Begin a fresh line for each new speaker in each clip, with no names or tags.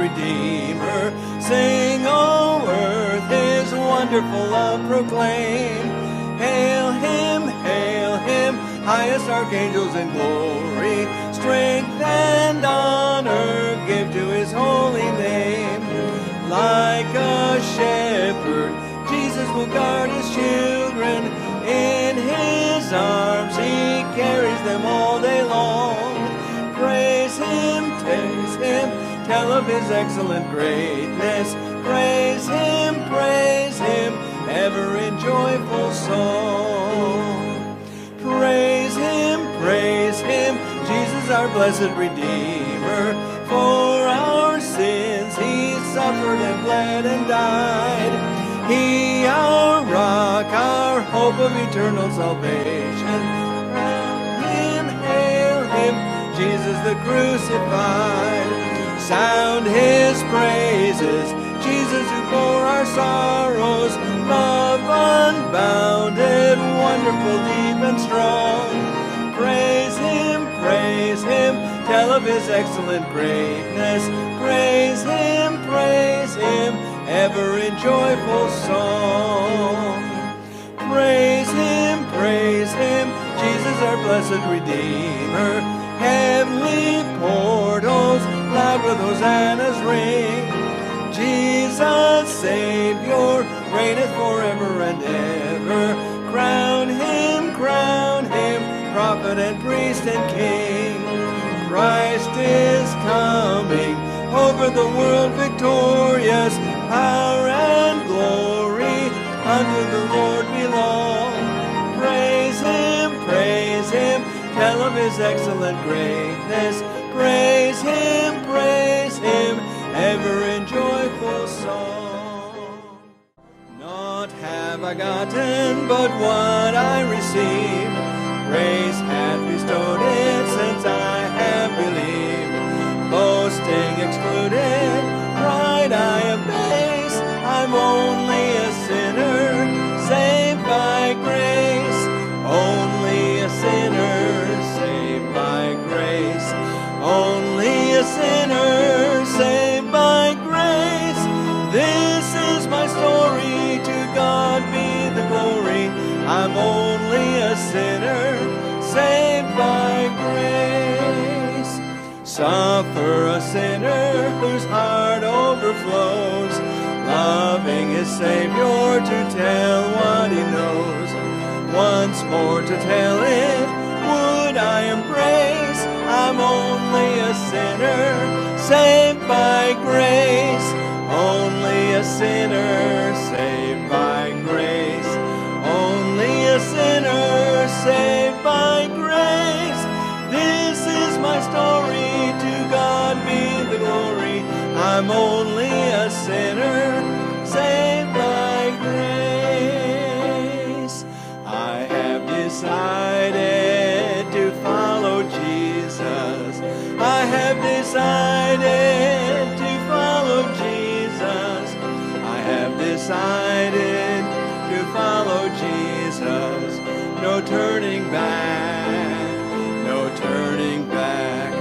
Redeemer. Sing, O earth, his wonderful love proclaim. Hail him, highest archangels in glory. Strength and honor give to his holy name. Like a shepherd, Jesus will guard his children. In his arms he carries them all day long. Praise him, tell of his excellent greatness. Praise him, ever in joyful song. Praise him, Jesus our blessed Redeemer. For our sins he suffered and bled and died. He our rock, our hope of eternal salvation. Crown him, hail him, Jesus the crucified. Sound his praises, Jesus who bore our sorrows. Love unbounded, wonderful, deep and strong. Praise him, tell of his excellent greatness. Praise him, ever in joyful song. Praise him, Jesus our blessed Redeemer. Heavenly portals loud with hosannas ring. Jesus Savior reigneth forever and ever. Crown him, prophet and priest and king. Christ is coming over the world victorious. Power and glory unto the Lord belong. Praise him, tell of his excellent greatness. Praise him, ever in joyful song. Naught have I gotten but what I received. Grace hath bestowed it since I have believed. Boasting excluded, pride I abase. I'm only a sinner, saved by grace. Only a sinner, saved by grace. Only a sinner, saved by grace. This is my story, to God be the glory. I'm only a sinner, saved by grace. Suffer a sinner whose heart overflows, loving his Savior to tell what he knows. Once more to tell it would I embrace. I'm only a sinner, saved by grace. Only a sinner, saved by grace. Only a sinner, saved by grace. This is my story, to God be the glory. I'm only a sinner, saved by grace. I have decided to follow Jesus. I have decided to follow Jesus. I have decided to follow Jesus. No turning back, no turning back.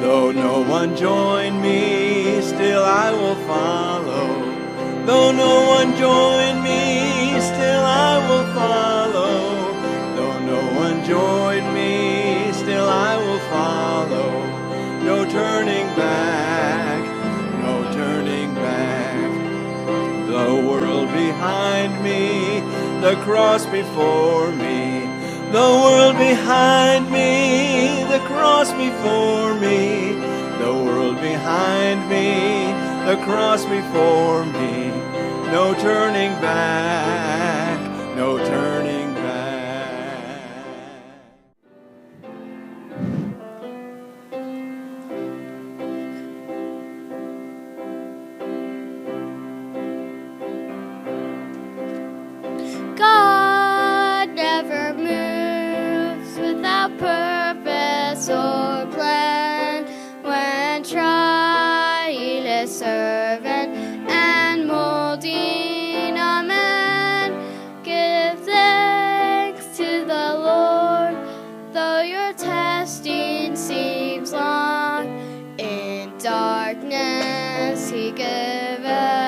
Though no one join me, still I will follow. Though no one join me, still I will follow. Though no one join me, still I will follow. No turning back, no turning back. The world behind me, the cross before me. The world behind me, the cross before me. The world behind me, the cross before me. No turning back, no turning back.
God never moves without purpose or plan. When trying a servant and molding a man, give them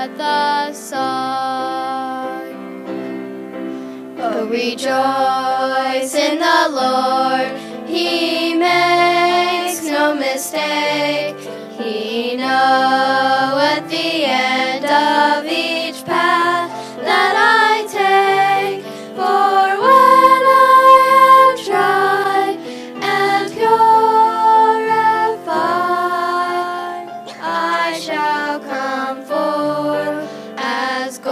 at the sight. Oh, rejoice in the Lord, He makes no mistake. He knoweth the end of each path that I take. For when I am tried and purified, I shall come forth as gold.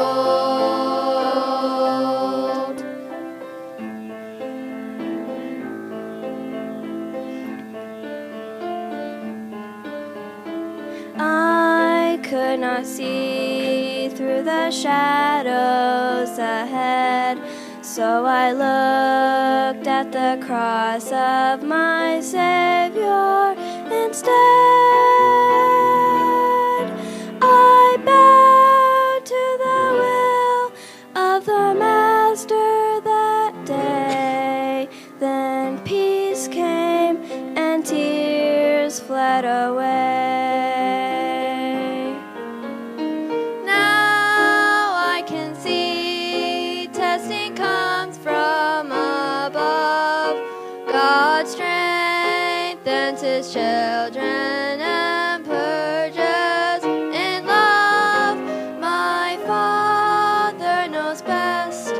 I could not see through the shadows ahead, so I looked at the cross of my Savior instead. I bowed to the will of the Master that day. Then peace came and tears fled away. Now I can see testing comes from above. God strengthens His children and purges in love. My Father knows best,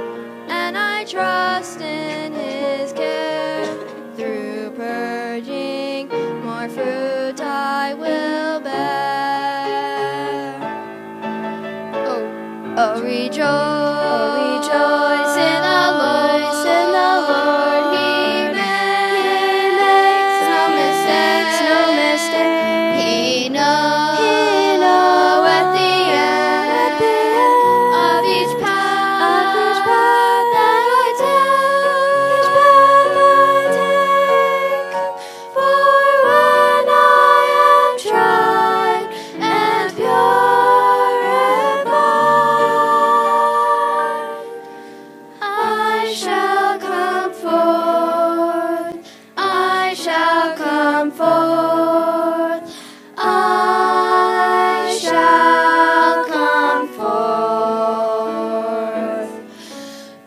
and I trust in His care. Through purging, more fruit I will bear. Oh, rejoice in the Lord. He makes no mistakes. He knoweth the end of each path that I take. For when I am tried and purified, I shall come forth. I shall come forth. I shall come forth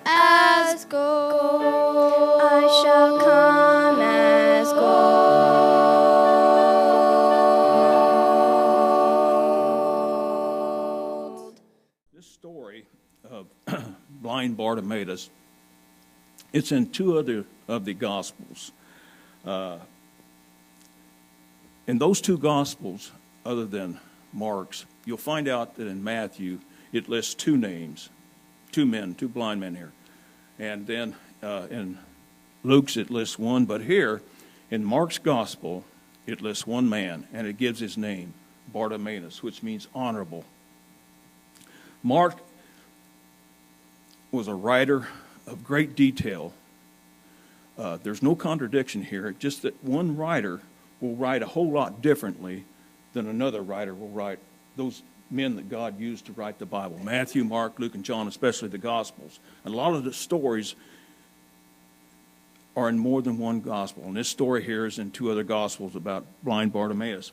as gold. I shall come as gold.
This story of blind Bartimaeus, it's in two other of the Gospels. In those two Gospels, other than Mark's, you'll find out that in Matthew, it lists two names, two blind men here. And then in Luke's, it lists one. But here, in Mark's Gospel, it lists one man, and it gives his name, Bartimaeus, which means honorable. Mark was a writer of great detail. There's no contradiction here, just that one writer will write a whole lot differently than another writer will write, those men that God used to write the Bible. Matthew, Mark, Luke, and John, especially the Gospels. And a lot of the stories are in more than one Gospel. And this story here is in two other Gospels about blind Bartimaeus.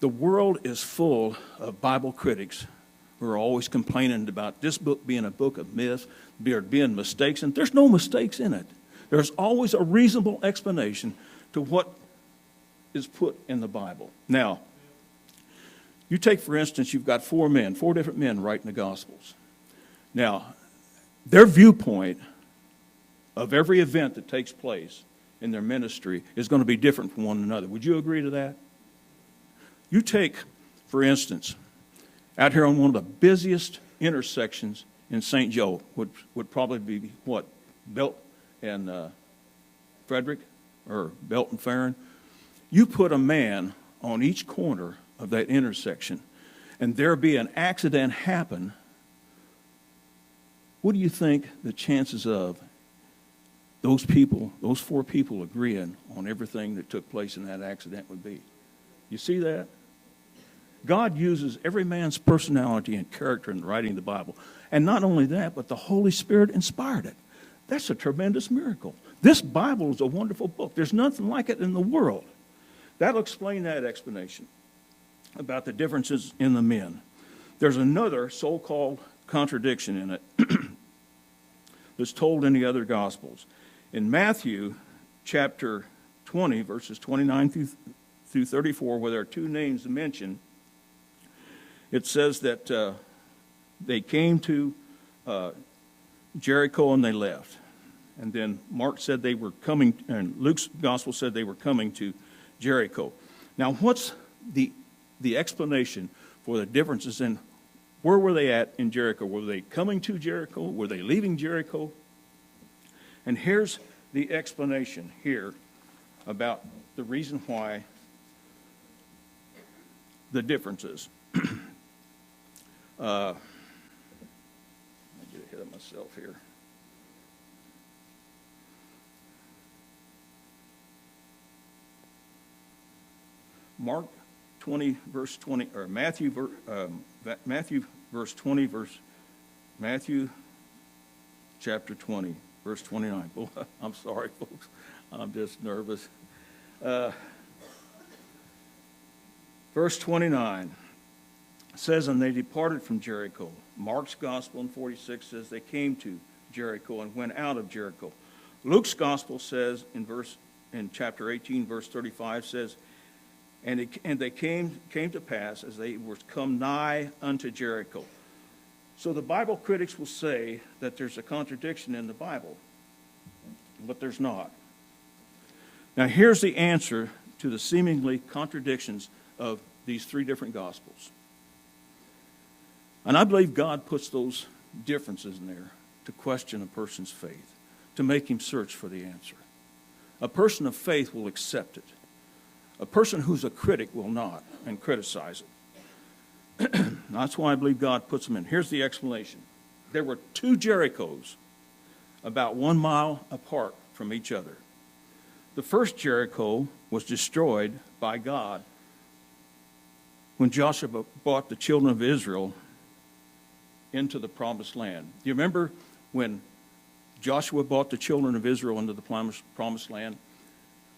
The world is full of Bible critics who are always complaining about this book being a book of myth, there being mistakes, and there's no mistakes in it. There's always a reasonable explanation to what is put in the Bible. Now, you take, for instance, you've got four different men writing the Gospels. Now, their viewpoint of every event that takes place in their ministry is going to be different from one another. Would you agree to that? You take, for instance, out here on one of the busiest intersections in St. Joe, would probably be what? Belt and Frederick, or Belt and Farron. You put a man on each corner of that intersection, and there be an accident happen. What do you think the chances of those four people agreeing on everything that took place in that accident would be? You see that? God uses every man's personality and character in writing the Bible. And not only that, but the Holy Spirit inspired it. That's a tremendous miracle. This Bible is a wonderful book. There's nothing like it in the world. That'll explain that explanation about the differences in the men. There's another so-called contradiction in it that's told in the other Gospels. In Matthew chapter 20, verses 29 through 34, where there are two names mentioned, it says that they came to Jericho and they left. And then Mark said they were coming, and Luke's gospel said they were coming to Jericho. Now, what's the explanation for the differences in where were they at in Jericho? Were they coming to Jericho? Were they leaving Jericho? And here's the explanation here about the reason why the differences. Let me get ahead of myself here. Mark 20, verse 20, or Matthew verse 20, Matthew chapter 20, verse 29. Oh, I'm sorry, folks. I'm just nervous. Verse 29 says, and they departed from Jericho. Mark's gospel in 46 says they came to Jericho and went out of Jericho. Luke's gospel says in chapter 18, verse 35 says, and they came to pass as they were come nigh unto Jericho. So the Bible critics will say that there's a contradiction in the Bible, but there's not. Now here's the answer to the seemingly contradictions of these three different Gospels. And I believe God puts those differences in there to question a person's faith, to make him search for the answer. A person of faith will accept it. A person who's a critic will not and criticize it. That's why I believe God puts them in. Here's the explanation. There were two Jerichos about 1 mile apart from each other. The first Jericho was destroyed by God when Joshua brought the children of Israel into the promised land. Do you remember when Joshua brought the children of Israel into the promised land?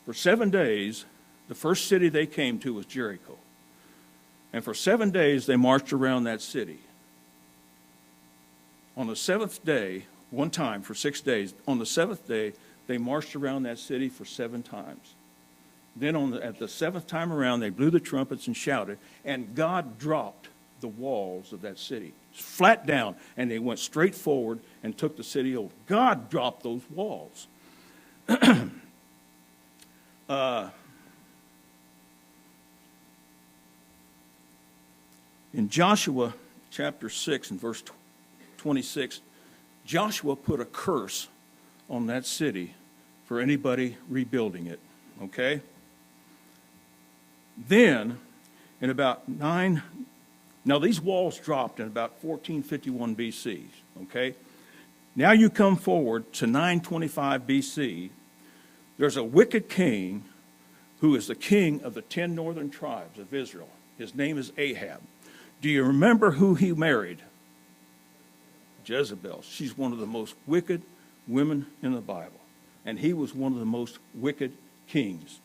For 7 days, the first city they came to was Jericho. And for 7 days, they marched around that city. On the seventh day, one time for 6 days, on the seventh day, they marched around that city for 7 times. Then at the seventh time around, they blew the trumpets and shouted, and God dropped the walls of that city, flat down, and they went straight forward and took the city over. God dropped those walls. In Joshua chapter 6 and verse 26, Joshua put a curse on that city for anybody rebuilding it, okay? Then, in about now these walls dropped in about 1451 BC, okay? Now you come forward to 925 BC, there's a wicked king who is the king of the 10 northern tribes of Israel. His name is Ahab. Do you remember who he married? Jezebel. She's one of the most wicked women in the Bible. And he was one of the most wicked kings.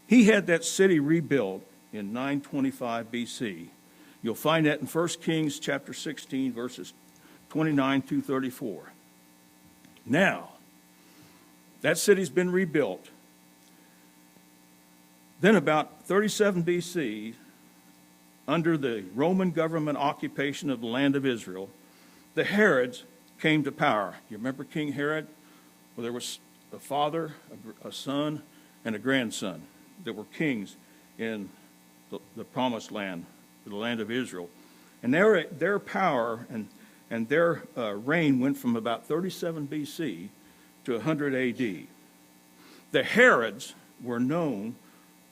He had that city rebuilt in 925 BC. You'll find that in 1 Kings chapter 16, verses 29 through 34. Now, that city's been rebuilt. Then about 37 BC, under the Roman government occupation of the land of Israel, the Herods came to power. You remember King Herod? Well, there was a father, a son, and a grandson that were kings in the promised land, the land of Israel. And their power and their reign went from about 37 BC to 100 AD. The Herods were known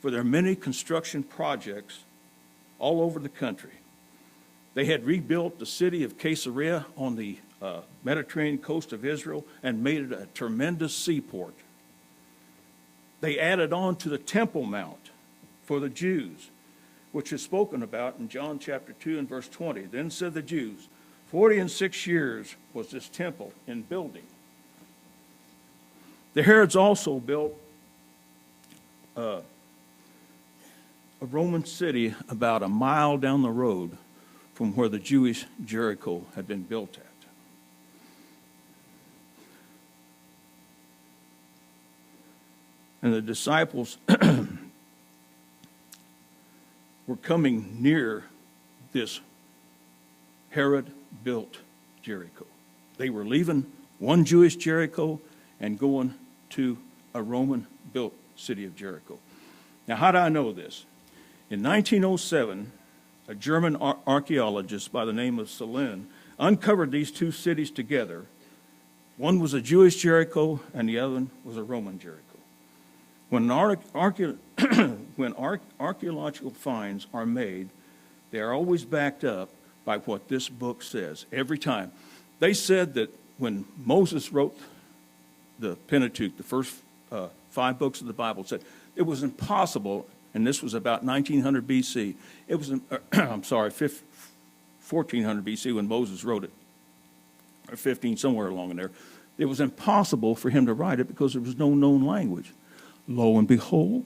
for their many construction projects all over the country. They had rebuilt the city of Caesarea on the Mediterranean coast of Israel and made it a tremendous seaport. They added on to the Temple Mount for the Jews, which is spoken about in John chapter 2 and verse 20. Then said the Jews, 46 years was this temple in building. The Herods also built a Roman city about a mile down the road from where the Jewish Jericho had been built at. And the disciples were coming near this Herod-built Jericho. They were leaving one Jewish Jericho and going to a Roman-built city of Jericho. Now, how do I know this? In 1907, a German archaeologist by the name of Selin uncovered these two cities together. One was a Jewish Jericho, and the other one was a Roman Jericho. When archaeological finds are made, they are always backed up by what this book says every time. They said that when Moses wrote the Pentateuch, the first 5 books of the Bible, said it was impossible, and this was about 1900 BC. It was, 1400 BC when Moses wrote it, or 15, somewhere along in there. It was impossible for him to write it because there was no known language. Lo and behold,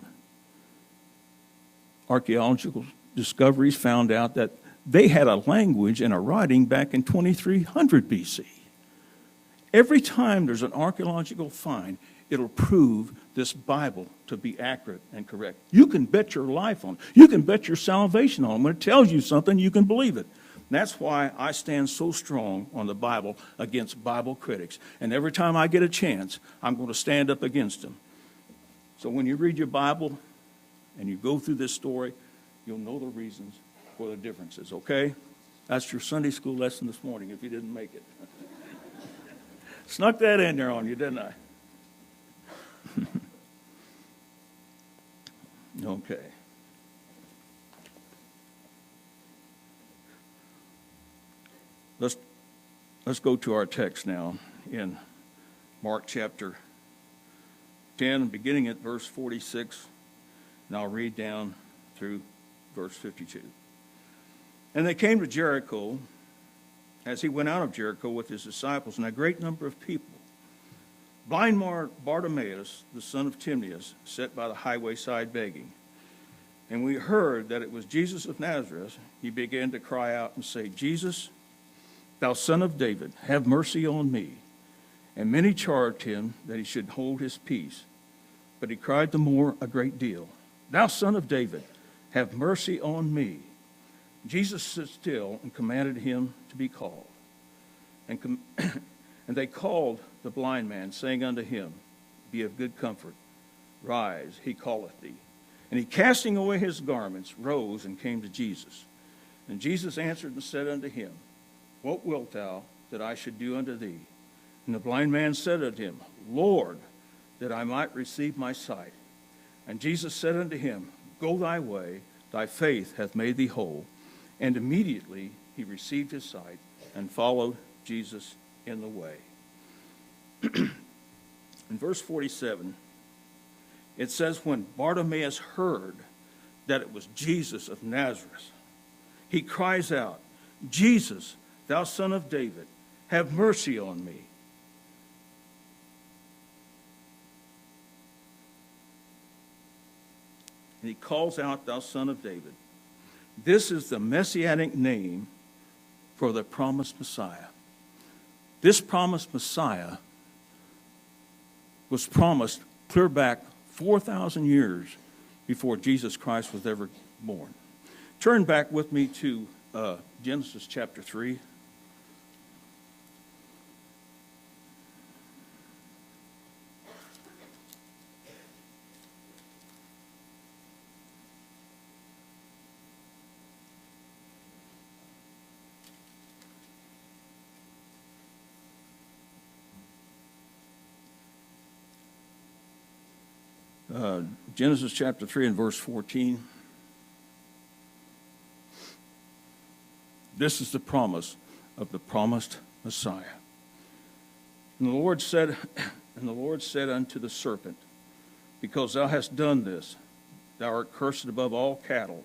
archaeological discoveries found out that they had a language and a writing back in 2300 BC. Every time there's an archaeological find, it'll prove this Bible to be accurate and correct. You can bet your life on it. You can bet your salvation on it. When it tells you something, you can believe it. That's why I stand so strong on the Bible against Bible critics. And every time I get a chance, I'm going to stand up against them. So when you read your Bible and you go through this story, you'll know the reasons for the differences, okay? That's your Sunday school lesson this morning if you didn't make it. Snuck that in there on you, didn't I? Okay. Let's go to our text now in Mark chapter 10, beginning at verse 46, and I'll read down through verse 52. And they came to Jericho, as he went out of Jericho with his disciples, and a great number of people. Blind Bartimaeus, the son of Timaeus, sat by the highway side begging. And we heard that it was Jesus of Nazareth. He began to cry out and say, Jesus, thou son of David, have mercy on me. And many charged him that he should hold his peace. But he cried the more a great deal, Thou son of David, have mercy on me. Jesus stood still and commanded him to be called. And they called the blind man, saying unto him, Be of good comfort, rise, he calleth thee. And he, casting away his garments, rose and came to Jesus. And Jesus answered and said unto him, What wilt thou that I should do unto thee? And the blind man said unto him, Lord, that I might receive my sight. And Jesus said unto him, Go thy way, thy faith hath made thee whole. And immediately he received his sight and followed Jesus in the way. In verse 47, it says, when Bartimaeus heard that it was Jesus of Nazareth, he cries out, Jesus, thou son of David, have mercy on me. And he calls out, thou son of David. This is the messianic name for the promised Messiah. This promised Messiah was promised clear back 4,000 years before Jesus Christ was ever born. Turn back with me to Genesis chapter 3. Genesis chapter 3 and verse 14. This is the promise of the promised Messiah. And the Lord said unto the serpent, Because thou hast done this, thou art cursed above all cattle.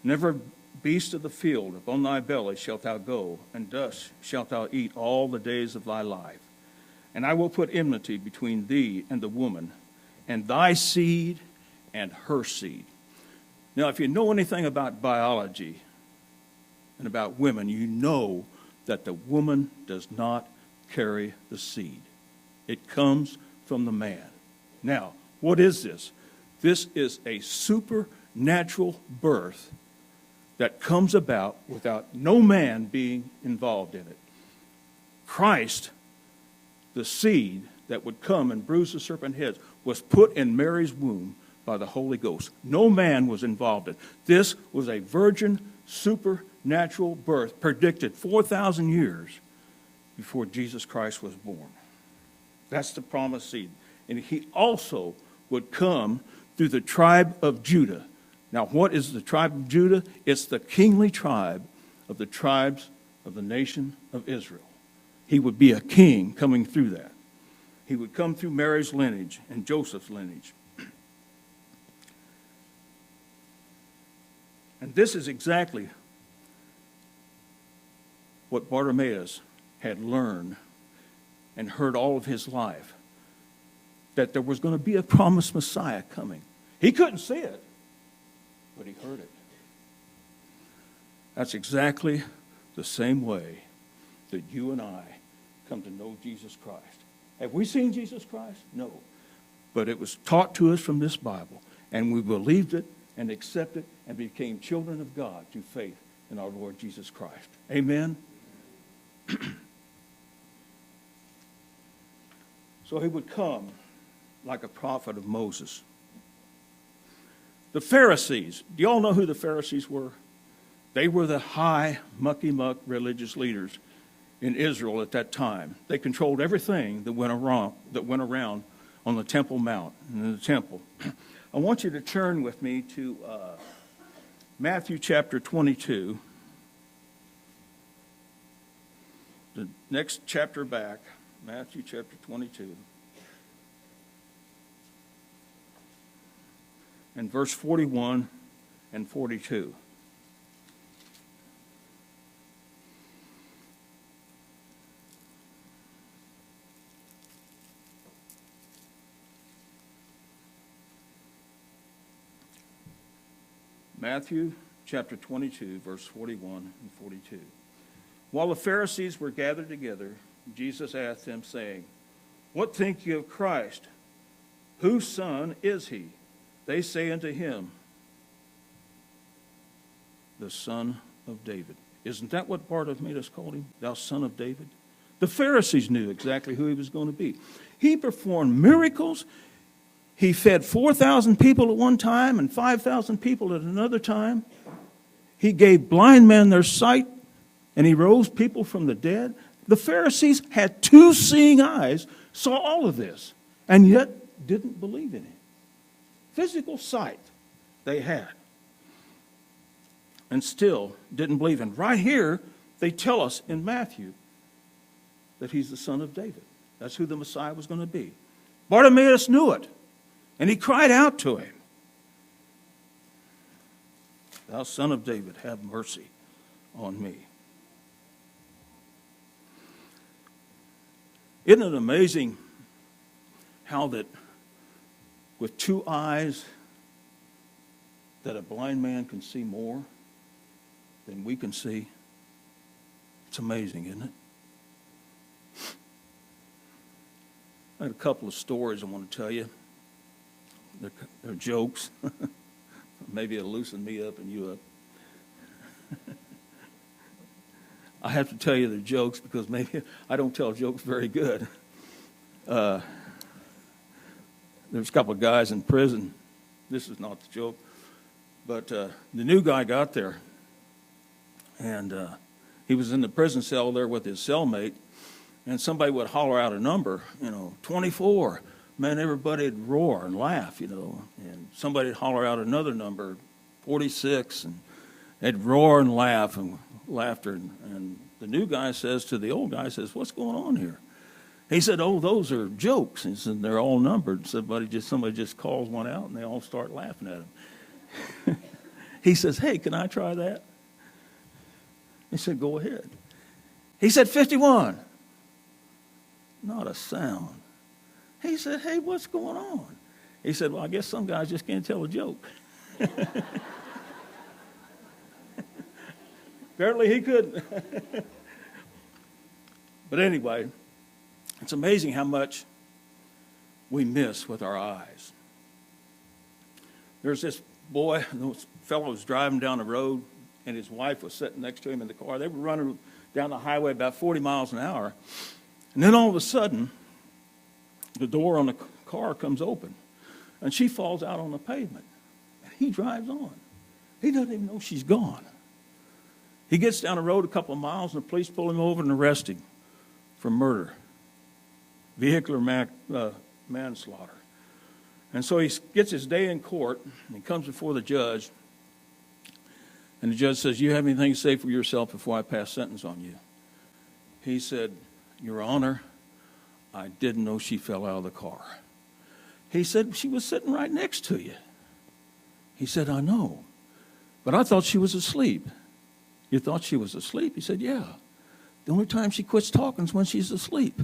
And every beast of the field upon thy belly shalt thou go, and dust shalt thou eat all the days of thy life. And I will put enmity between thee and the woman, and thy seed and her seed. Now, if you know anything about biology, and about women, you know that the woman does not carry the seed. It comes from the man. Now, what is this? This is a supernatural birth that comes about without no man being involved in it. Christ, the seed that would come and bruise the serpent's head, was put in Mary's womb by the Holy Ghost. No man was involved in it. This was a virgin, supernatural birth predicted 4,000 years before Jesus Christ was born. That's the promised seed. And he also would come through the tribe of Judah. Now, what is the tribe of Judah? It's the kingly tribe of the tribes of the nation of Israel. He would be a king coming through that. He would come through Mary's lineage and Joseph's lineage. And this is exactly what Bartimaeus had learned and heard all of his life, that there was going to be a promised Messiah coming. He couldn't see it, but he heard it. That's exactly the same way that you and I come to know Jesus Christ. Have we seen Jesus Christ? No. But it was taught to us from this Bible, and we believed it and accepted it and became children of God through faith in our Lord Jesus Christ. Amen? So he would come like a prophet of Moses. The Pharisees, do you all know who the Pharisees were? They were the high, mucky-muck religious leaders in Israel at that time. They controlled everything that went around on the Temple Mount, in the temple. I want you to turn with me to Matthew chapter 22. The next chapter back, Matthew chapter 22. And verse 41 and 42. Matthew chapter 22, verse 41 and 42. While the Pharisees were gathered together, Jesus asked them, saying, "What think you of Christ? Whose son is he?" They say unto him, "The son of David." Isn't that what Bartimaeus called him? Thou son of David? The Pharisees knew exactly who he was going to be. He performed miracles. He fed 4,000 people at one time and 5,000 people at another time. He gave blind men their sight, and he rose people from the dead. The Pharisees had two seeing eyes, saw all of this, and yet didn't believe in it. Physical sight they had, and still didn't believe in. Right here, they tell us in Matthew that he's the son of David. That's who the Messiah was going to be. Bartimaeus knew it, and he cried out to him, "Thou son of David, have mercy on me." Isn't it amazing how that with two eyes that a blind man can see more than we can see? It's amazing, isn't it? I had a couple of stories I want to tell you. They're jokes. Maybe it'll loosen me up and you up. I have to tell you the jokes because maybe I don't tell jokes very good. There's a couple of guys in prison. This is not the joke. But the new guy got there, and he was in the prison cell there with his cellmate, and somebody would holler out a number, 24. Man, everybody would roar and laugh, and somebody would holler out another number, 46, and they'd roar and laugh and laughter. And the new guy says to the old guy, "What's going on here?" He said, "Oh, those are jokes." He said, "They're all numbered." Somebody just calls one out, and they all start laughing at him. He says, "Hey, can I try that?" He said, "Go ahead." He said, 51. Not a sound. He said, "Hey, what's going on?" He said, "Well, I guess some guys just can't tell a joke." Apparently he couldn't. But anyway, it's amazing how much we miss with our eyes. There's this boy, this fellow was driving down the road, and his wife was sitting next to him in the car. They were running down the highway about 40 miles an hour. And then all of a sudden, the door on the car comes open, and she falls out on the pavement. And he drives on. He doesn't even know she's gone. He gets down the road a couple of miles, and the police pull him over and arrest him for murder, vehicular manslaughter. And so he gets his day in court, and he comes before the judge, and the judge says, "You have anything to say for yourself before I pass sentence on you?" He said, "Your Honor, I didn't know she fell out of the car." He said, "She was sitting right next to you." He said, "I know, but I thought she was asleep." "You thought she was asleep?" He said, "Yeah. The only time she quits talking is when she's asleep."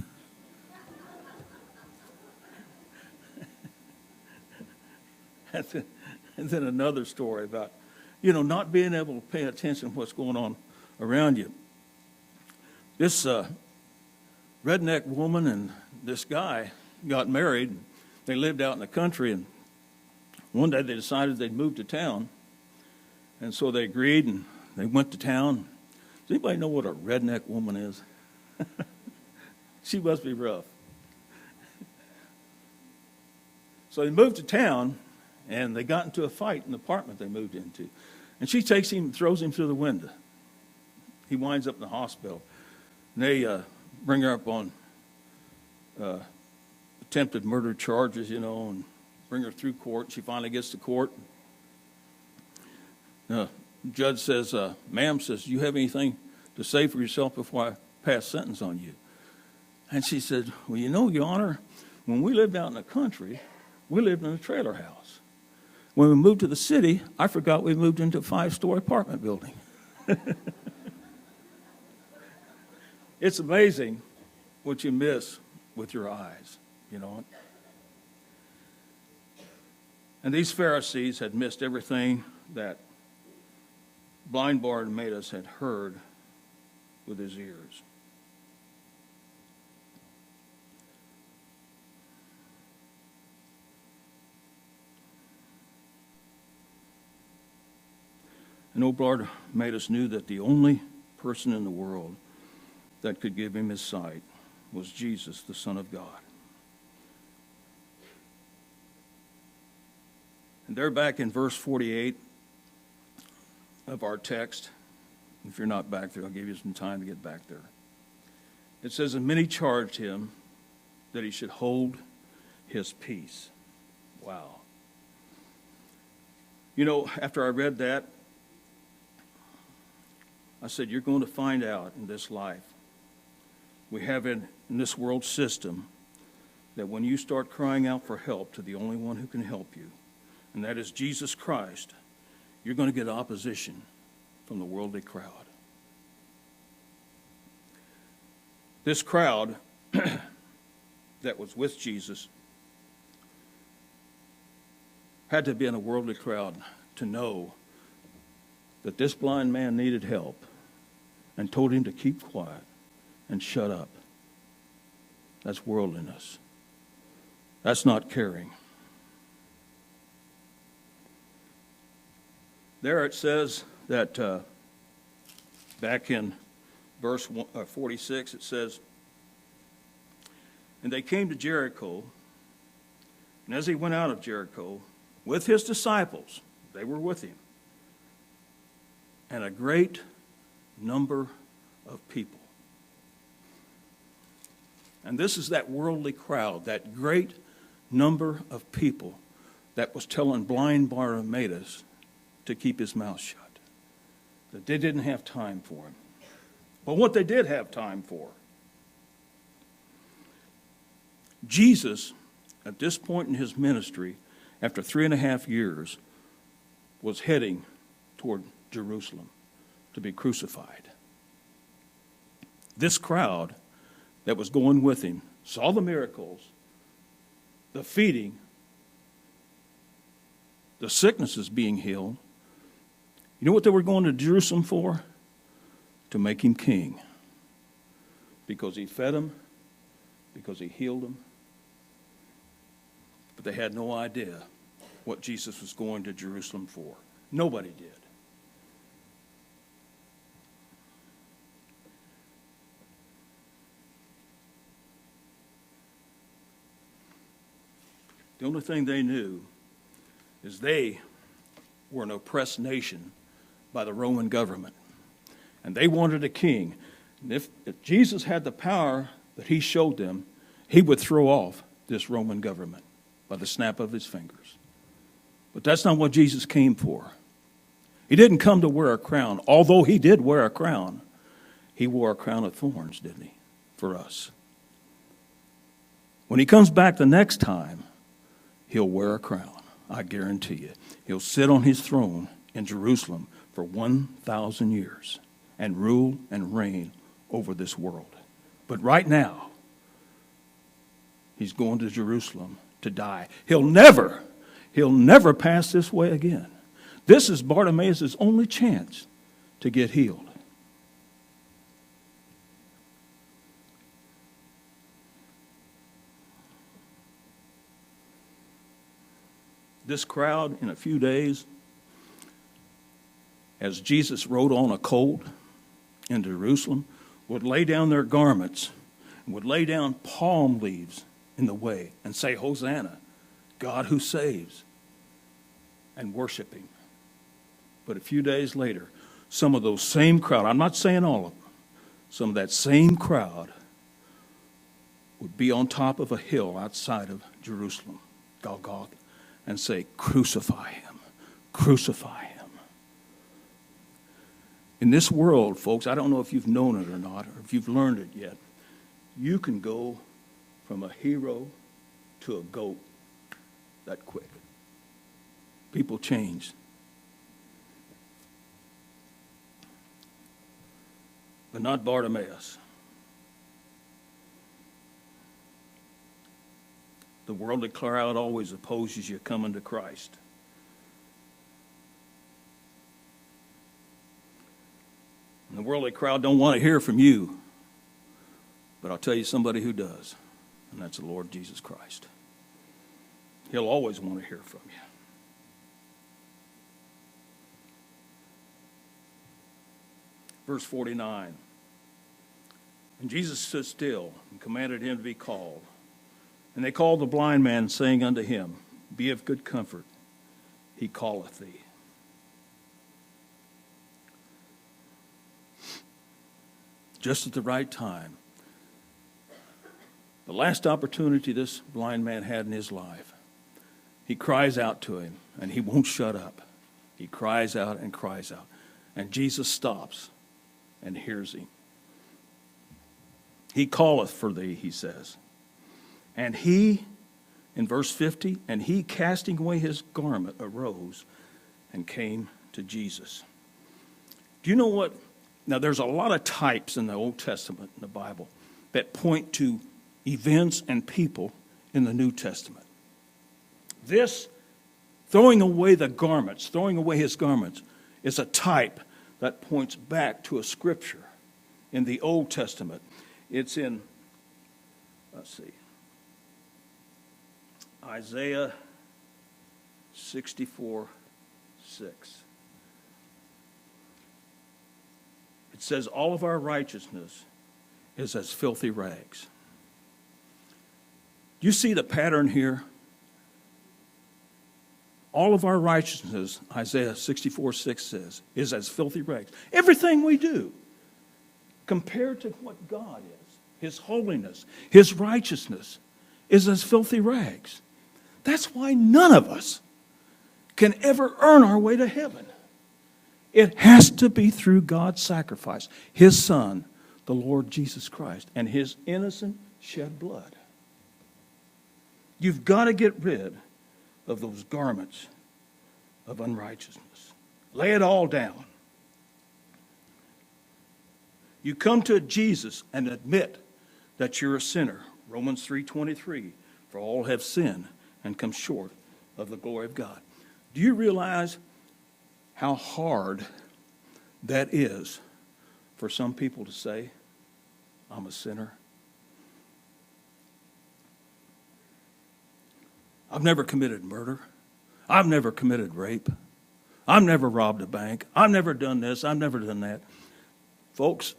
And then another story about, not being able to pay attention to what's going on around you. This redneck woman and this guy got married. They lived out in the country, and one day they decided they'd move to town. And so they agreed, and they went to town. Does anybody know what a redneck woman is? She must be rough. So they moved to town, and they got into a fight in the apartment they moved into. And she takes him and throws him through the window. He winds up in the hospital. And they bring her up on attempted murder charges, and bring her through court. She finally gets to court. The judge says, "Ma'am," says, "do you have anything to say for yourself before I pass sentence on you?" And she said, "Well, Your Honor, when we lived out in the country, we lived in a trailer house. When we moved to the city, I forgot we moved into a 5-story apartment building." It's amazing what you miss with your eyes, And these Pharisees had missed everything that blind Bartimaeus had heard with his ears. And old Bartimaeus knew that the only person in the world that could give him his sight was Jesus, the Son of God. And there back in verse 48 of our text, if you're not back there, I'll give you some time to get back there. It says, "And many charged him that he should hold his peace." Wow. After I read that, I said, you're going to find out in this life, we have in this world system, that when you start crying out for help to the only one who can help you, and that is Jesus Christ, you're going to get opposition from the worldly crowd. This crowd that was with Jesus had to be in a worldly crowd to know that this blind man needed help and told him to keep quiet and shut up. That's worldliness. That's not caring. There it says that back in verse 46, it says, "And they came to Jericho, and as he went out of Jericho with his disciples," they were with him, "and a great number of people." And this is that worldly crowd, that great number of people that was telling blind Bartimaeus to keep his mouth shut, that they didn't have time for him. But what they did have time for, Jesus, at this point in his ministry, after 3.5 years, was heading toward Jerusalem to be crucified. This crowd that was going with him saw the miracles, the feeding, the sicknesses being healed. You know what they were going to Jerusalem for? to make him king because he fed them, because he healed them. But they had no idea what Jesus was going to Jerusalem for. Nobody did. The only thing they knew is they were an oppressed nation by the Roman government. And they wanted a king. And if Jesus had the power that he showed them, he would throw off this Roman government by the snap of his fingers. But that's not what Jesus came for. He didn't come to wear a crown, although he did wear a crown. He wore a crown of thorns, didn't he, for us? When he comes back the next time, he'll wear a crown, I guarantee you. He'll sit on his throne in Jerusalem for 1,000 years and rule and reign over this world. But right now, he's going to Jerusalem to die. He'll never pass this way again. This is Bartimaeus' only chance to get healed. This crowd, in a few days, as Jesus rode on a colt in Jerusalem, would lay down their garments and would lay down palm leaves in the way and say, Hosanna, God who saves, and worship him. But a few days later, some of those same crowd, I'm not saying all of them, some of that same crowd would be on top of a hill outside of Jerusalem, Golgotha, and say, crucify him, crucify him. In this world, folks, I don't know if you've known it or not, or if you've learned it yet, you can go from a hero to a goat that quick. People change. But not Bartimaeus. The worldly crowd always opposes you coming to Christ. And the worldly crowd don't want to hear from you. But I'll tell you somebody who does, and that's the Lord Jesus Christ. He'll always want to hear from you. Verse 49. And Jesus stood still and commanded him to be called. And they called the blind man, saying unto him, Be of good comfort, he calleth thee. Just at the right time, the last opportunity this blind man had in his life, he cries out to him, and he won't shut up. He cries out and cries out. And Jesus stops and hears him. He calleth for thee, he says. And he, in verse 50, and he, casting away his garment, arose and came to Jesus. Do you know what? Now, there's a lot of types in the Old Testament, in the Bible, that point to events and people in the New Testament. This, throwing away the garments, throwing away his garments, is a type that points back to a scripture in the Old Testament. It's in, Isaiah 64:6. It says, all of our righteousness is as filthy rags. Do you see the pattern here? All of our righteousness, Isaiah 64:6 says, is as filthy rags. Everything we do, compared to what God is, his holiness, his righteousness, is as filthy rags. That's why none of us can ever earn our way to heaven. It has to be through God's sacrifice, his Son, the Lord Jesus Christ, and his innocent shed blood. You've got to get rid of those garments of unrighteousness. Lay it all down. You come to Jesus and admit that you're a sinner. Romans 3:23, for all have sinned and come short of the glory of God. Do you realize how hard that is for some people to say, I'm a sinner? I've never committed murder. I've never committed rape. I've never robbed a bank. I've never done this. I've never done that. Folks,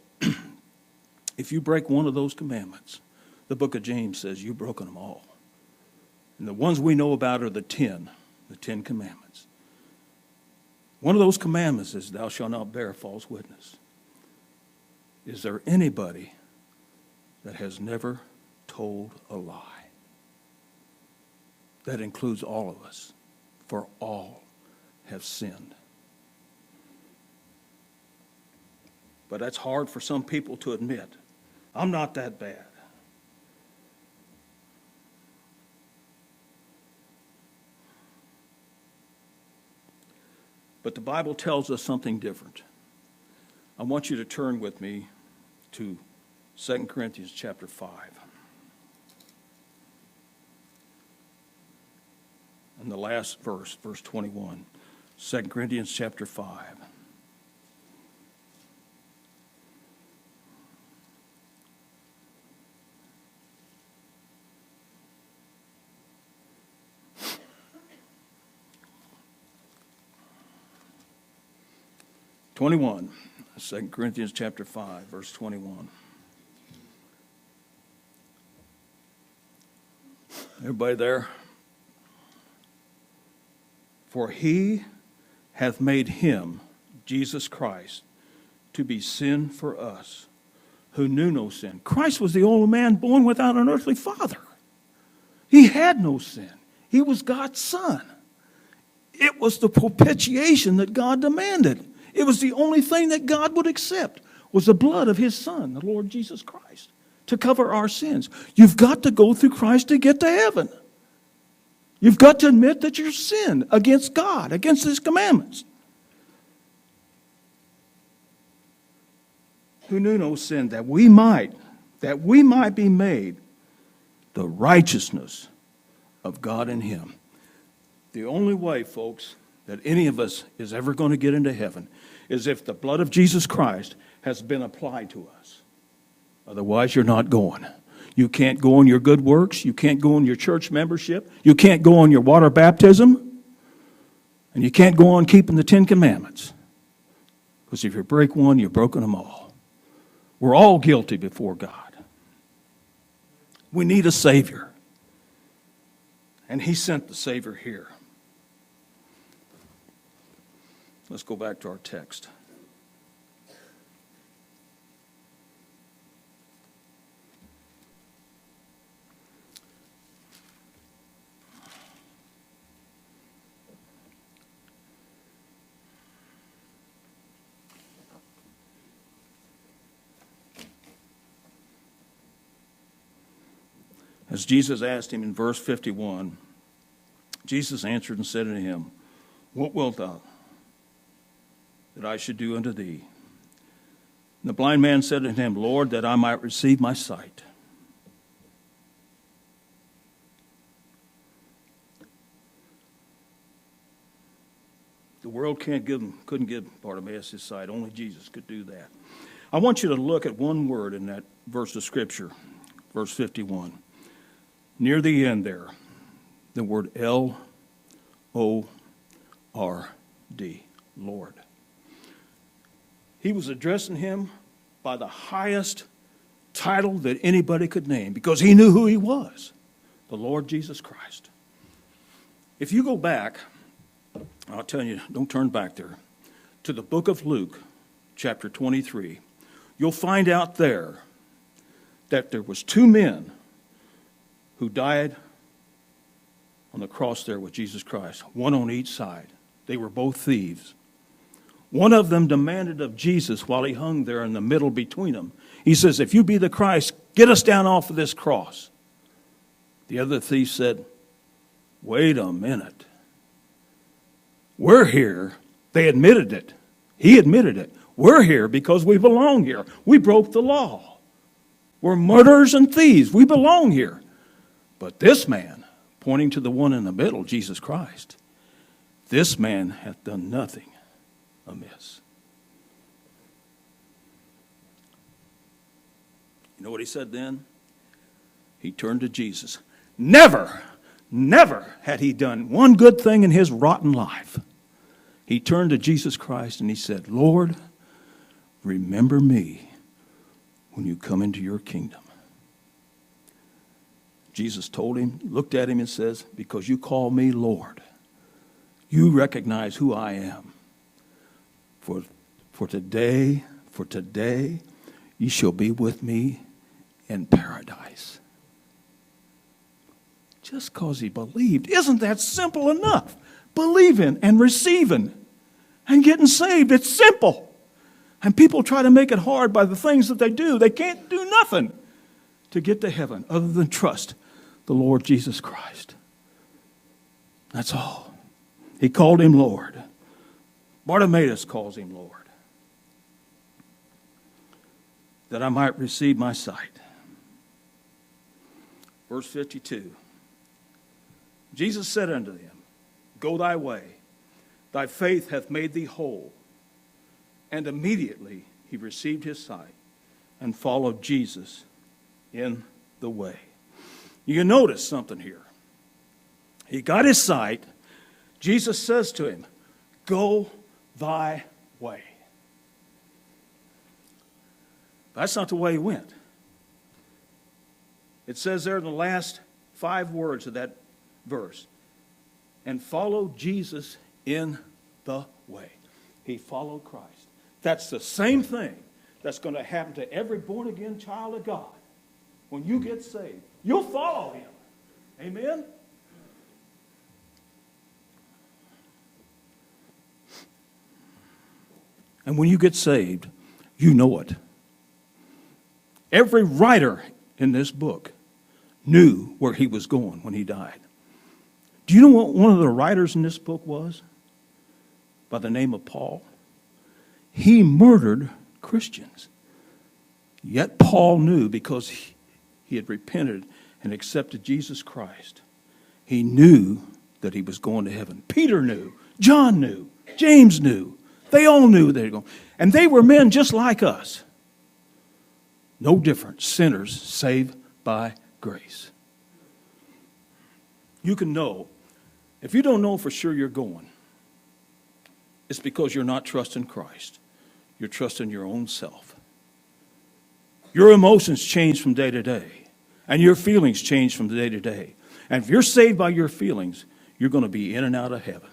if you break one of those commandments, the book of James says you've broken them all. And the ones we know about are the 10 Commandments. One of those commandments is thou shalt not bear false witness. Is there anybody that has never told a lie? That includes all of us, for all have sinned. But that's hard for some people to admit. I'm not that bad. But the Bible tells us something different. I want you to turn with me to 2 Corinthians chapter 5. And the last verse, verse 21. 2 Corinthians chapter 5. (21) 2 Corinthians chapter 5, verse 21. Everybody there? For he hath made him, Jesus Christ, to be sin for us, who knew no sin. Christ was the only man born without an earthly father. He had no sin. He was God's son. It was the propitiation that God demanded. It was the only thing that God would accept, was the blood of his son, the Lord Jesus Christ, to cover our sins. You've got to go through Christ to get to heaven. You've got to admit that you're sinned against God, against his commandments. Who knew no sin, that we might be made the righteousness of God in him. The only way, folks, that any of us is ever going to get into heaven is if the blood of Jesus Christ has been applied to us. Otherwise, you're not going. You can't go on your good works. You can't go on your church membership. You can't go on your water baptism. And you can't go on keeping the 10 Commandments. Because if you break one, you've broken them all. We're all guilty before God. We need a Savior. And he sent the Savior here. Let's go back to our text. As Jesus asked him in verse 51, Jesus answered and said unto him, What wilt thou that I should do unto thee? And the blind man said unto him, Lord, that I might receive my sight. The world couldn't give Bartimaeus his sight. Only Jesus could do that. I want you to look at one word in that verse of Scripture, verse 51. Near the end there, the word L-O-R-D, Lord. He was addressing him by the highest title that anybody could name because he knew who he was, the Lord Jesus Christ. If you go back, I'll tell you, don't turn back there, to the book of Luke, chapter 23, you'll find out there that there was 2 men who died on the cross there with Jesus Christ, one on each side. They were both thieves. One of them demanded of Jesus while he hung there in the middle between them. He says, if you be the Christ, get us down off of this cross. The other thief said, wait a minute. We're here. They admitted it. He admitted it. We're here because we belong here. We broke the law. We're murderers and thieves. We belong here. But this man, pointing to the one in the middle, Jesus Christ, this man hath done nothing amiss. You know what he said then? He turned to Jesus. Never had he done one good thing in his rotten life. He turned to Jesus Christ and he said, Lord, remember me when you come into your kingdom. Jesus told him, looked at him and says, because you call me Lord, you recognize who I am. For today, you shall be with me in paradise. Just because he believed. Isn't that simple enough? Believing and receiving and getting saved. It's simple. And people try to make it hard by the things that they do. They can't do nothing to get to heaven other than trust the Lord Jesus Christ. That's all. He called him Lord. Bartimaeus calls him Lord, that I might receive my sight. Verse 52. Jesus said unto him, go thy way, thy faith hath made thee whole. And immediately he received his sight and followed Jesus in the way. You can notice something here. He got his sight. Jesus says to him, go thy way. That's not the way he went. It says there in the last 5 words of that verse, and followed Jesus in the way. He followed Christ. That's the same thing that's going to happen to every born-again child of God. When you get saved, you'll follow him. Amen? And when you get saved, you know it. Every writer in this book knew where he was going when he died. Do you know what one of the writers in this book was? By the name of Paul. He murdered Christians. Yet Paul knew, because he had repented and accepted Jesus Christ, he knew that he was going to heaven. Peter knew. John knew. James knew. They all knew they were going. And they were men just like us. No different. Sinners saved by grace. You can know. If you don't know for sure you're going, it's because you're not trusting Christ. You're trusting your own self. Your emotions change from day to day. And your feelings change from day to day. And if you're saved by your feelings, you're going to be in and out of heaven.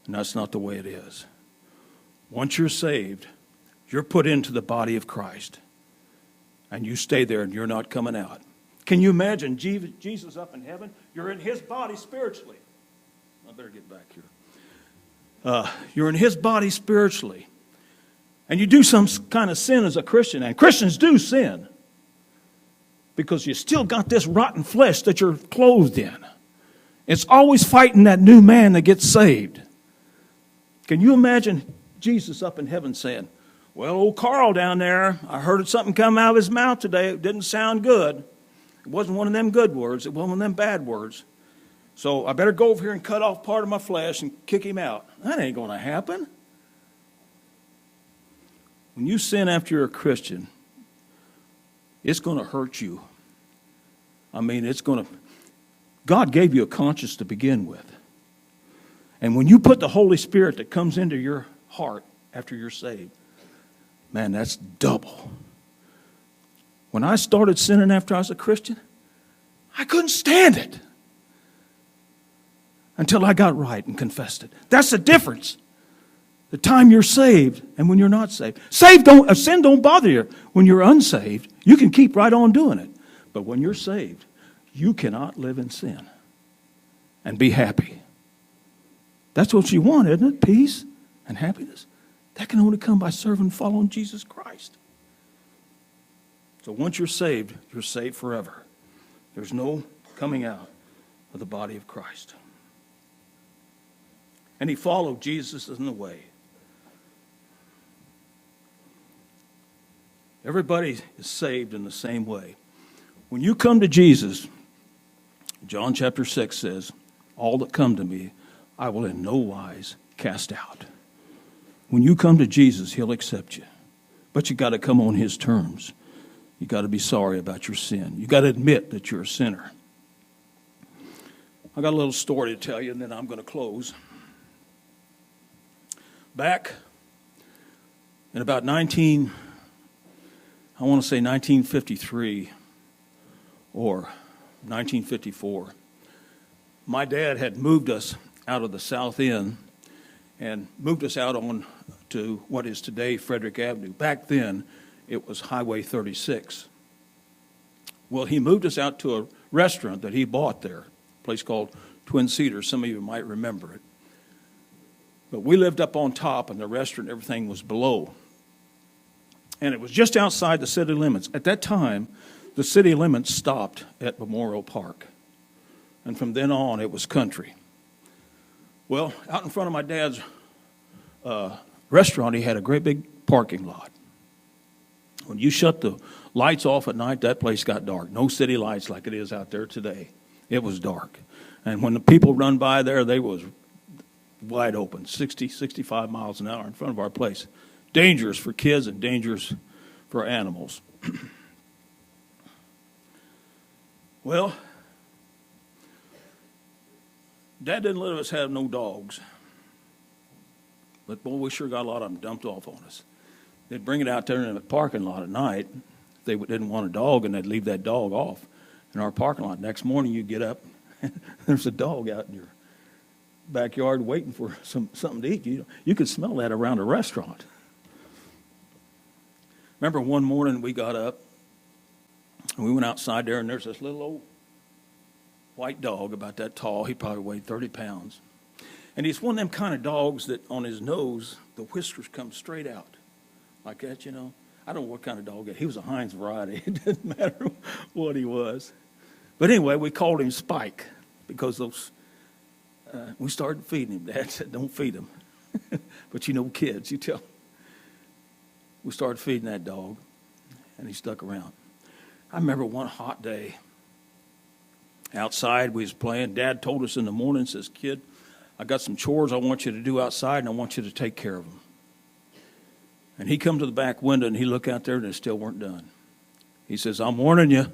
And that's not the way it is. Once you're saved, you're put into the body of Christ. And you stay there and you're not coming out. Can you imagine Jesus up in heaven? You're in his body spiritually. I better get back here. You're in his body spiritually. And you do some kind of sin as a Christian. And Christians do sin. Because you still got this rotten flesh that you're clothed in. It's always fighting that new man that gets saved. Can you imagine Jesus up in heaven saying, well, old Carl down there, I heard something come out of his mouth today. It didn't sound good. It wasn't one of them good words. It wasn't one of them bad words. So I better go over here and cut off part of my flesh and kick him out. That ain't going to happen. When you sin after you're a Christian, it's going to hurt you. I mean, God gave you a conscience to begin with. And when you put the Holy Spirit that comes into your heart after you're saved, man, that's double. When I started sinning after I was a Christian, I couldn't stand it until I got right and confessed it. That's the difference. The time you're saved and when you're not saved. Sin don't bother you. When you're unsaved, you can keep right on doing it. But when you're saved, you cannot live in sin and be happy. That's what you want, isn't it? Peace and happiness. That can only come by serving and following Jesus Christ. So once you're saved forever. There's no coming out of the body of Christ. And he followed Jesus in the way. Everybody is saved in the same way. When you come to Jesus, John chapter 6 says, all that come to me, I will in no wise cast out. When you come to Jesus, he'll accept you. But you got to come on his terms. You got to be sorry about your sin. You got to admit that you're a sinner. I got a little story to tell you, and then I'm going to close. Back in about 1953 or 1954, my dad had moved us out of the South End and moved us out on to what is today Frederick Avenue. Back then, it was Highway 36. Well, he moved us out to a restaurant that he bought there, a place called Twin Cedars. Some of you might remember it. But we lived up on top, and the restaurant, everything was below. And it was just outside the city limits. At that time, the city limits stopped at Memorial Park. And from then on, it was country. Well, out in front of my dad's restaurant, he had a great big parking lot. When you shut the lights off at night, that place got dark. No city lights like it is out there today. It was dark. And when the people run by there, they was wide open, 60, 65 miles an hour in front of our place. Dangerous for kids and dangerous for animals. Well, Dad didn't let us have no dogs. But, boy, we sure got a lot of them dumped off on us. They'd bring it out there in the parking lot at night. They didn't want a dog, and they'd leave that dog off in our parking lot. Next morning, you get up, there's a dog out in your backyard waiting for something to eat. You could smell that around a restaurant. Remember one morning we got up, and we went outside there, and there's this little old white dog about that tall. He probably weighed 30 pounds. And he's one of them kind of dogs that on his nose, the whiskers come straight out. Like that, you know. I don't know what kind of dog it is. He was a Heinz variety. It didn't matter what he was. But anyway, we called him Spike because we started feeding him. Dad said, don't feed him. But you know kids, you tell. We started feeding that dog, and he stuck around. I remember one hot day, outside we was playing. Dad told us in the morning, says, kid, I got some chores I want you to do outside, and I want you to take care of them. And he come to the back window, and he looked out there, and they still weren't done. He says, I'm warning you.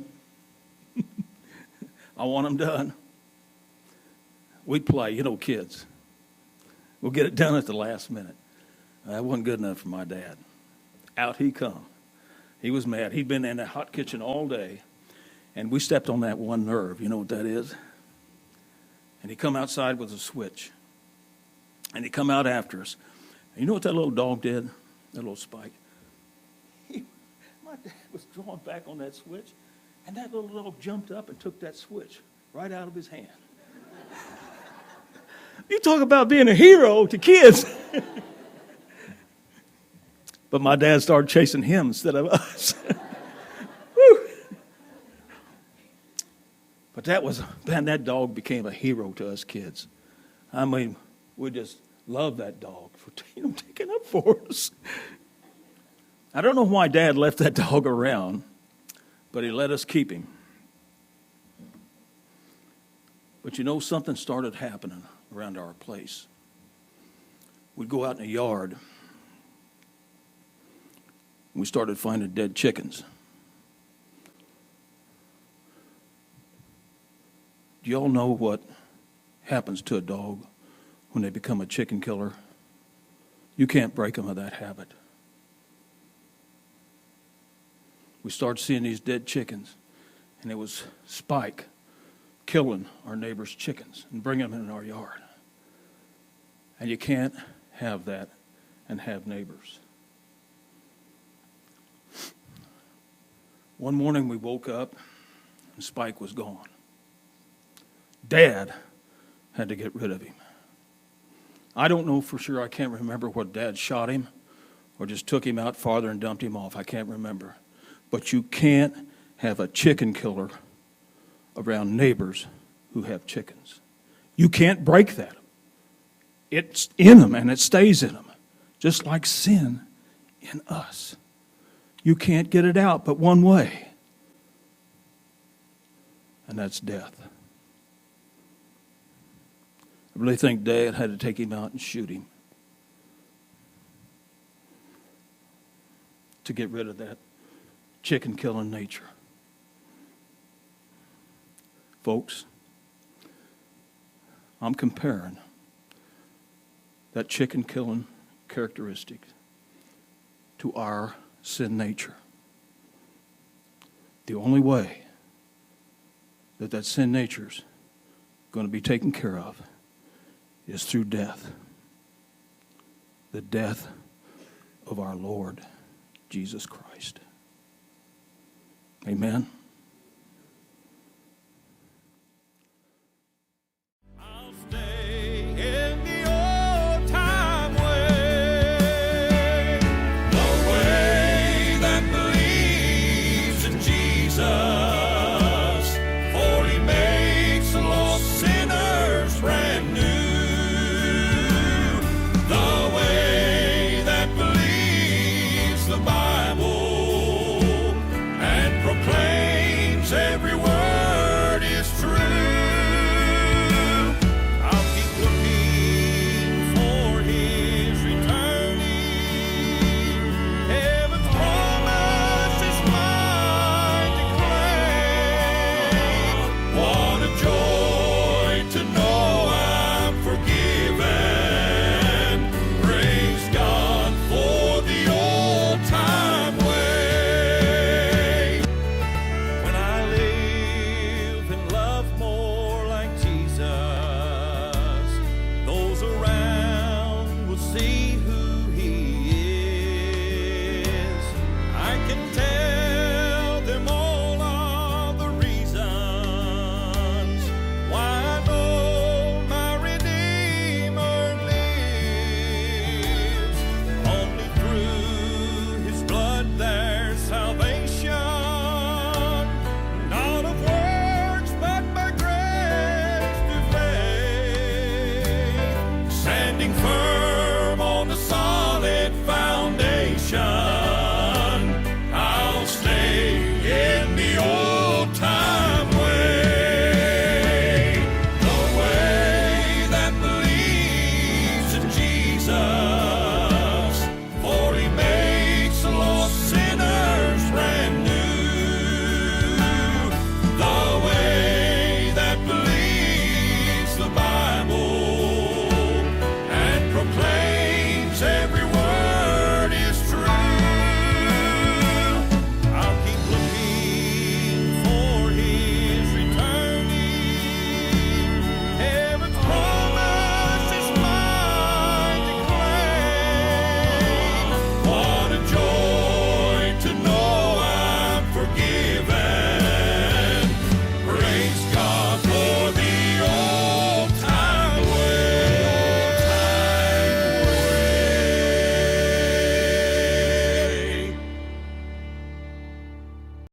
I want them done. We'd play, you know, kids. We'll get it done at the last minute. That wasn't good enough for my dad. Out he come. He was mad. He'd been in that hot kitchen all day, and we stepped on that one nerve. You know what that is? And he come outside with a switch, and he come out after us. And you know what that little dog did? That little Spike. My dad was drawing back on that switch, and that little dog jumped up and took that switch right out of his hand. You talk about being a hero to kids. But my dad started chasing him instead of us. But that dog became a hero to us kids. I mean, we just love that dog for taking up for us. I don't know why Dad left that dog around, but he let us keep him. But you know, something started happening around our place. We'd go out in the yard. We started finding dead chickens. Do y'all know what happens to a dog when they become a chicken killer? You can't break them of that habit. We started seeing these dead chickens, and it was Spike killing our neighbor's chickens and bringing them in our yard. And you can't have that and have neighbors. One morning we woke up, and Spike was gone. Dad had to get rid of him. I don't know for sure. I can't remember whether Dad shot him or just took him out farther and dumped him off. I can't remember. But you can't have a chicken killer around neighbors who have chickens. You can't break that. It's in them and it stays in them, just like sin in us. You can't get it out but one way, and that's death. I really think Dad had to take him out and shoot him to get rid of that chicken killing nature. Folks, I'm comparing that chicken killing characteristic to our sin nature. The only way that sin nature's going to be taken care of is through death. The death of our Lord Jesus Christ. Amen.